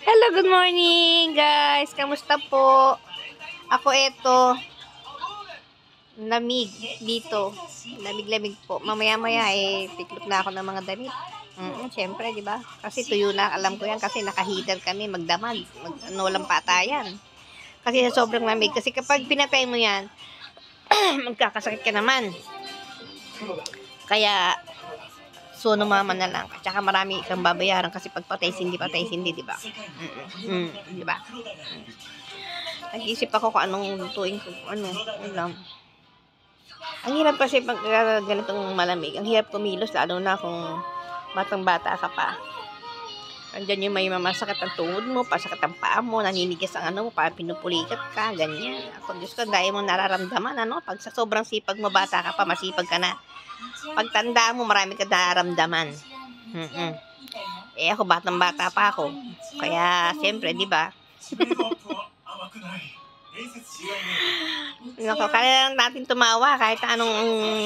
Hello, good morning guys. Kamusta po? Ako eto, lamig dito. Lamig-lamig po. Mamaya-maya tiklop na ako ng mga damit. Syempre, di ba? Kasi tuyo na, alam ko yan kasi naka-heater kami, magdamag, walang patayan. Kasi sa sobrang lamig. Kasi kapag pinatay mo yan, magkakasakit ka naman. Kaya, so mama na lang. At saka marami kang babayaran kasi pag patay sindi, di ba? Di ba? Nag-isip ako kung anong lutuin ko, ulam. Ang hirap kasi pag ganitong malamig, ang hirap kumilos, lalo na kung batang-bata ka pa. Andyan yung may masakit ang tuhod mo, pasakit ang paa mo, naninigas ang mo, parang pinupulikat ka, ganyan. Ako, Diyos ko, dahil mo nararamdaman, pag sa sobrang sipag mo, bata ka pa, masipag ka na. Pag tanda mo, marami ka nararamdaman. Ako, batang-bata pa ako. Kaya, siyempre, di ba? Kailangan natin tumawa kahit anong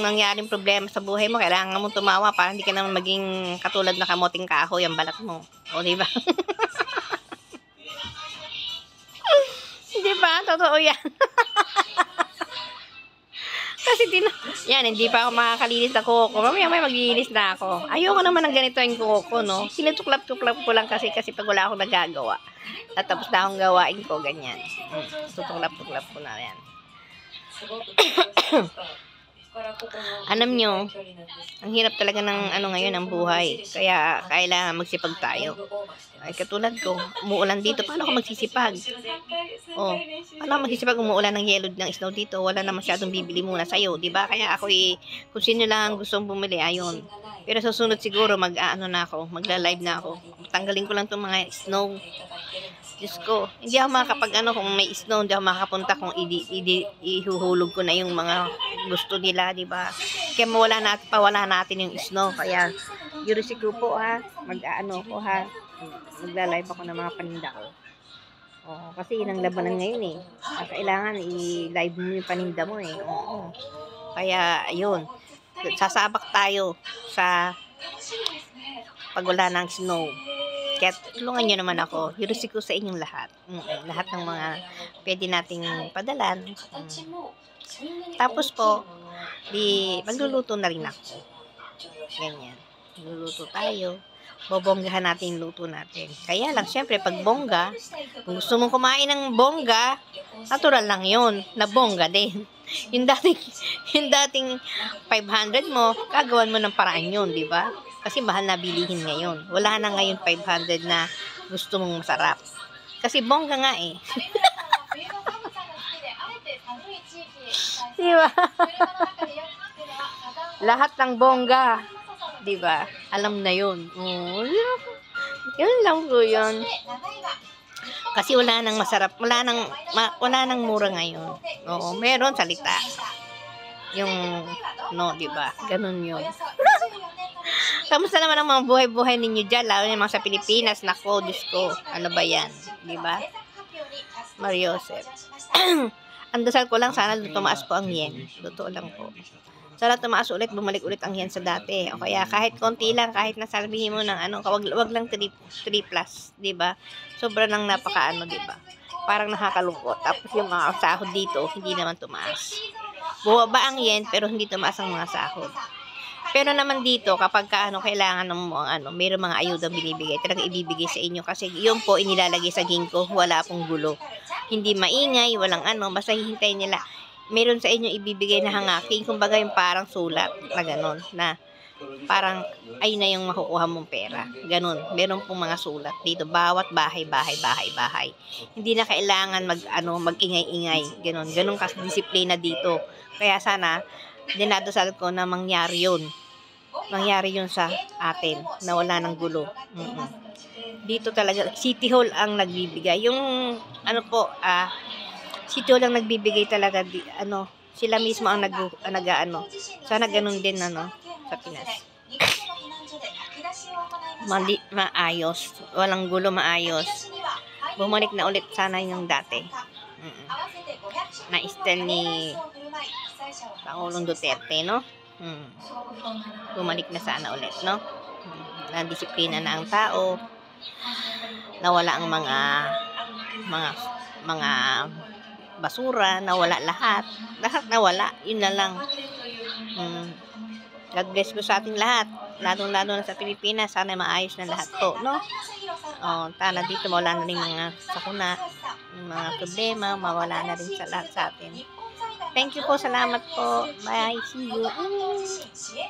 nangyaring problema sa buhay mo. Kailangan mo tumawa para hindi ka naman maging katulad na kamoting kahoy ang balat mo. O, diba? Diba? Totoo yan. Kasi hindi pa ako makakalinis na kuko. Mamaya may maglilinis na ako. Ayoko naman ng ganito yung kuko, no? Sinutuklap-tuklap ko lang kasi pag wala akong nagagawa. At tapos na akong gawain ko, ganyan. Tutuklap-tuklap ko na yan. Alam nyo, ang hirap talaga ng ngayon ang buhay. Kaya kailangan magsipag tayo. Ay, katulad ko, umuulan dito. Paano ako magsisipag? Paano ako magsisipag umuulan ng yelo ng snow dito? Wala na masyadong bibili muna sa'yo, diba? Kaya ako kung sino lang gustong bumili, ayun. Pero susunod siguro magla-live na ako. Tanggalin ko lang itong mga snow. Diyos ko, hindi ako makakapag kung may snow, hindi ako makakapunta kung ihuhulog ko na yung mga gusto nila, di ba? Kaya pawala natin yung snow. Kaya, Yurisiku po magla-live ako ng mga paninda ko. Kasi yun ang labanan ngayon kailangan i-live mo yung paninda mo Kaya, ayun, sasabak tayo sa pag wala ng snow. Kaya tulungan nyo naman ako. Yurisiku sa inyong lahat. Lahat ng mga pwede nating padalan. Tapos po, magluluto na rin ako. Ganyan. Magluluto tayo. Bobonggahan natin yung luto natin. Kaya lang, syempre, pag bongga, kung gusto mong kumain ng bongga, natural lang yun, na bongga din. Yung dating 500 mo, gagawan mo ng paraan yun, di ba? Kasi mahal na bilihin ngayon. Wala na ngayon 500 na gusto mong masarap. Kasi bongga nga Diba? Lahat ng bongga. Diba? Alam na yun. Yun lang po yun. Kasi wala nang masarap. Wala nang mura ngayon. Meron salita. Diba? Ganun yun. Kamusta naman ang mga buhay-buhay ninyo dyan? Lalo yung mga sa Pilipinas. Nako, Diyos ko. Ano ba yan? Diba? Mariosep. Ang dasal ko lang, sana tumaas po ang yen. Totoo lang po. Sana tumaas ulit, bumalik ulit ang yen sa dati. O kaya kahit konti lang, kahit nasabihin mo ng wag lang 3 plus. Diba? Sobra nang diba? Parang nakakalungkot. Tapos yung mga sahod dito, hindi naman tumaas. Bumaba ang yen, pero hindi tumaas ang mga sahod. Pero naman dito, kapag kailangan mo mayroong mga ayuda binibigay, talagang ibibigay sa inyo. Kasi yun po, inilalagay sa ginko, wala pong gulo. Hindi maingay, walang basta hihintayin nila. Meron sa inyo ibibigay na hangaking, kumbaga yung parang sulat, na gano'n, na parang, ayun na yung makukuha mong pera. Ganun, meron pong mga sulat dito, bawat bahay. Hindi na kailangan mag-ingay-ingay, ganun kasi disiplina dito. Kaya sana, dinadasal ko na mangyari yun sa atin, na wala ng gulo. Dito talaga, City Hall ang nagbibigay. Yung, City Hall ang nagbibigay talaga, sila mismo ang sana ganun din, sa Pinas. Maayos. Walang gulo, maayos. Bumalik na ulit sana yung dati. Na style ni Pangulong Duterte, no? Bumalik na sana ulit, no? Na disiplina na ang tao. nawala ang mga basura, nawala lahat. Lahat nawala. Yun na lang. God bless po sa ating lahat. Ladong-lado na sa Pilipinas. Sana maayos na lahat to, no? Sana dito mawala na rin mga sakuna, mga problema, mawala na rin sa lahat sa atin. Thank you po. Salamat po. Bye. See you.